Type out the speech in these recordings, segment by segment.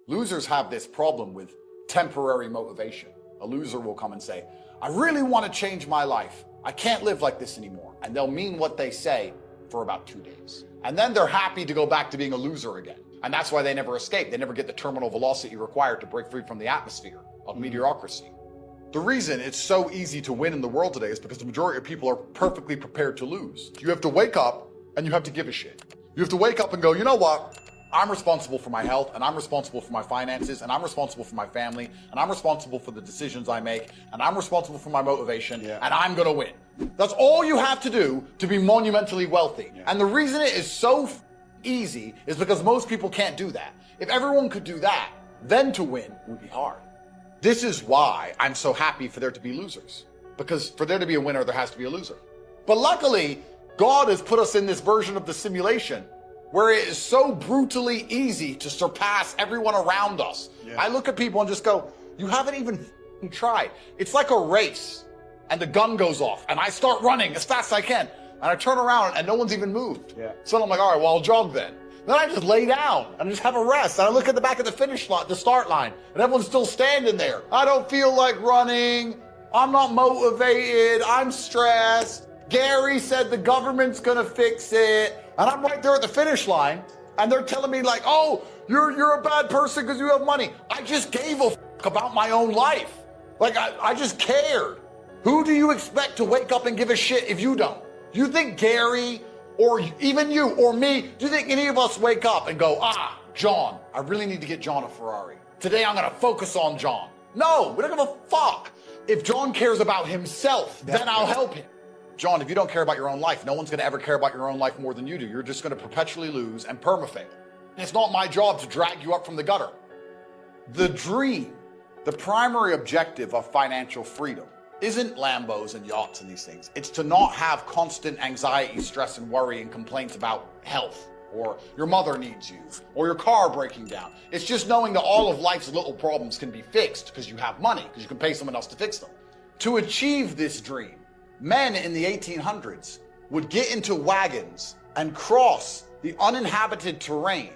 Losers have this problem with temporary motivation. A loser will come and say, I really want to change my life. I can't live like this anymore. And they'll mean what they say for about 2 days. And then they're happy to go back to being a loser again. And that's why they never escape. They never get the terminal velocity required to break free from the atmosphere of mediocrity. The reason it's so easy to win in the world today is because the majority of people are perfectly prepared to lose. You have to wake up and you have to give a shit. You have to wake up and go, you know what? I'm responsible for my health, and I'm responsible for my finances, and I'm responsible for my family, and I'm responsible for the decisions I make, and I'm responsible for my motivation, and I'm gonna win. That's all you have to do to be monumentally wealthy. And the reason it is so easy is because most people can't do that. If everyone could do that, then to win would be hard. This is why I'm so happy for there to be losers. Because for there to be a winner, there has to be a loser. But luckily, God has put us in this version of the simulation where it is so brutally easy to surpass everyone around us. I look at people and just go, you haven't even tried. It's like a race, and the gun goes off, and I start running as fast as I can, and I turn around, and no one's even moved. So I'm like, all right, well, I'll jog then. Then I just lay down and just have a rest, and I look at the back of the finish line, the start line, and everyone's still standing there. I don't feel like running. I'm not motivated. I'm stressed. Gary said the government's gonna fix it. And I'm right there at the finish line, and they're telling me like, oh, you're a bad person because you have money. I just gave a about my own life. Like, I just cared. Who do you expect to wake up and give a shit if you don't? Do you think Gary, or even you, or me, do you think any of us wake up and go, John, I really need to get John a Ferrari. Today I'm gonna focus on John. No, we don't give a fuck. If John cares about himself, then I'll help him. John, if you don't care about your own life, no one's gonna ever care about your own life more than you do. You're just gonna perpetually lose and permafail. It's not my job to drag you up from the gutter. The dream, the primary objective of financial freedom isn't Lambos and yachts and these things. It's to not have constant anxiety, stress, and worry and complaints about health, or your mother needs you, or your car breaking down. It's just knowing that all of life's little problems can be fixed because you have money, because you can pay someone else to fix them. To achieve this dream, men in the 1800s would get into wagons and cross the uninhabited terrain,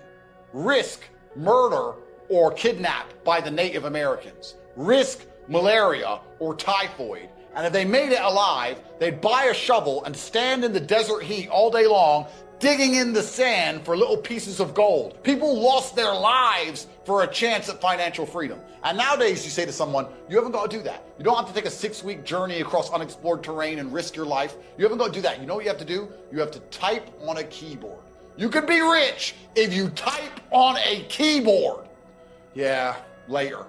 risk murder or kidnap by the Native Americans, risk malaria or typhoid, and if they made it alive, they'd buy a shovel and stand in the desert heat all day long, digging in the sand for little pieces of gold. People lost their lives for a chance at financial freedom. And nowadays you say to someone, you haven't got to do that. You don't have to take a 6-week journey across unexplored terrain and risk your life. You haven't got to do that. You know what you have to do? You have to type on a keyboard. You can be rich if you type on a keyboard. Yeah, later.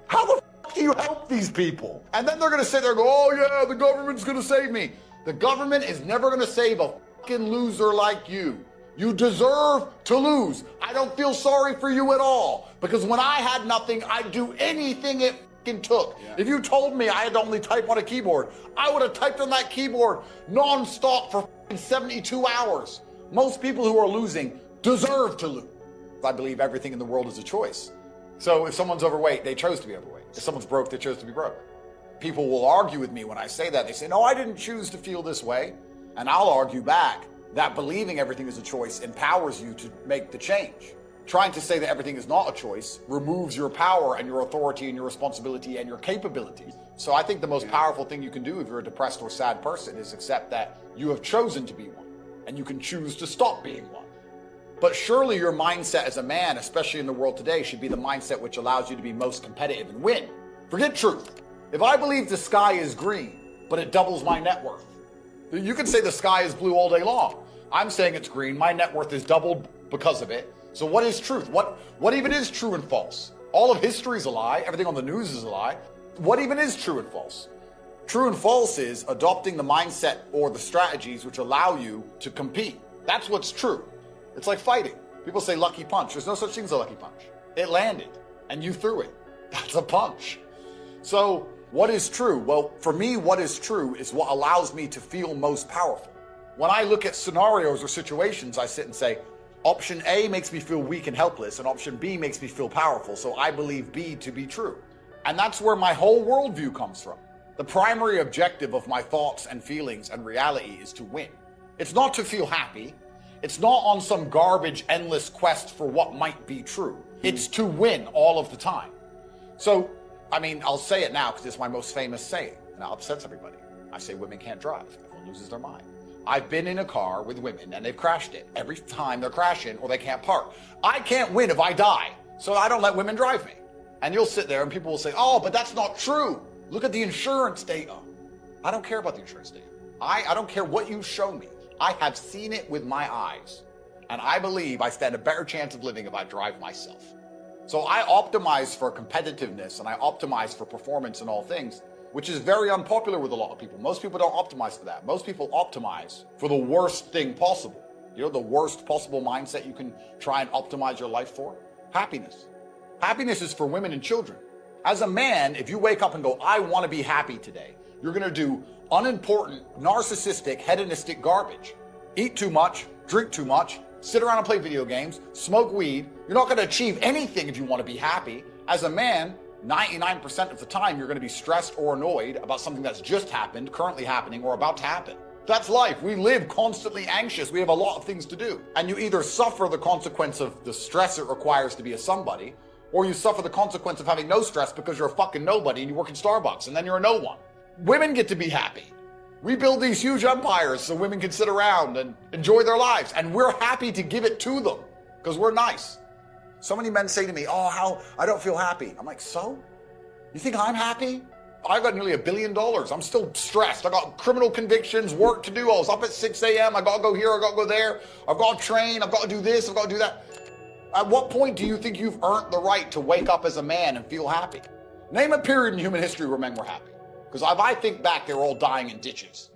How the f do you help these people? And then they're going to sit there and go, oh yeah, the government's going to save me. The government is never going to save a fucking loser like you. You deserve to lose. I don't feel sorry for you at all, because when I had nothing, I'd do anything it fucking took. If you told me I had to only type on a keyboard, I would have typed on that keyboard non-stop for fucking 72 hours. Most people who are losing deserve to lose. I believe everything in the world is a choice. So if someone's overweight, they chose to be overweight. If someone's broke, they chose to be broke. People will argue with me when I say that. They say, no, I didn't choose to feel this way. And I'll argue back that believing everything is a choice empowers you to make the change. Trying to say that everything is not a choice removes your power and your authority and your responsibility and your capability. So I think the most powerful thing you can do if you're a depressed or sad person is accept that you have chosen to be one, and you can choose to stop being one. But surely your mindset as a man, especially in the world today, should be the mindset which allows you to be most competitive and win. Forget truth. If I believe the sky is green, but it doubles my net worth, you can say the sky is blue all day long. I'm saying it's green. My net worth is doubled because of it. So what is truth? What even is true and false? All of history is a lie. Everything on the news is a lie. What even is true and false? True and false is adopting the mindset or the strategies which allow you to compete. That's what's true. It's like fighting. People say lucky punch. There's no such thing as a lucky punch. It landed and you threw it. That's a punch. So what is true? Well, for me, what is true is what allows me to feel most powerful. When I look at scenarios or situations, I sit and say, option A makes me feel weak and helpless, and option B makes me feel powerful, so I believe B to be true. And that's where my whole worldview comes from. The primary objective of my thoughts and feelings and reality is to win. It's not to feel happy. It's not on some garbage, endless quest for what might be true. It's to win all of the time. So, I mean, I'll say it now because it's my most famous saying, and it upsets everybody. I say women can't drive. Everyone loses their mind. I've been in a car with women and they've crashed it every time they're crashing or they can't park. I can't win if I die, so I don't let women drive me. And you'll sit there and people will say, oh, but that's not true. Look at the insurance data. I don't care about the insurance data. I don't care what you show me. I have seen it with my eyes. And I believe I stand a better chance of living if I drive myself. So I optimize for competitiveness and I optimize for performance in all things, which is very unpopular with a lot of people. Most people don't optimize for that. Most people optimize for the worst thing possible. You know, the worst possible mindset you can try and optimize your life for? Happiness. Happiness is for women and children. As a man, if you wake up and go, I want to be happy today, you're going to do unimportant, narcissistic, hedonistic garbage. Eat too much, drink too much, sit around and play video games, smoke weed. You're not going to achieve anything if you want to be happy. As a man, 99% of the time, you're going to be stressed or annoyed about something that's just happened, currently happening, or about to happen. That's life. We live constantly anxious. We have a lot of things to do. And you either suffer the consequence of the stress it requires to be a somebody, or you suffer the consequence of having no stress because you're a fucking nobody and you work in Starbucks and then you're a no one. Women get to be happy. We build these huge empires so women can sit around and enjoy their lives. And we're happy to give it to them because we're nice. So many men say to me, oh, how I don't feel happy. I'm like, so? You think I'm happy? I've got nearly $1 billion. I'm still stressed. I got criminal convictions, work to do. I was up at 6 a.m. I got to go here. I got to go there. I've got to train. I've got to do this. I've got to do that. At what point do you think you've earned the right to wake up as a man and feel happy? Name a period in human history where men were happy. Because if I think back, they were all dying in ditches.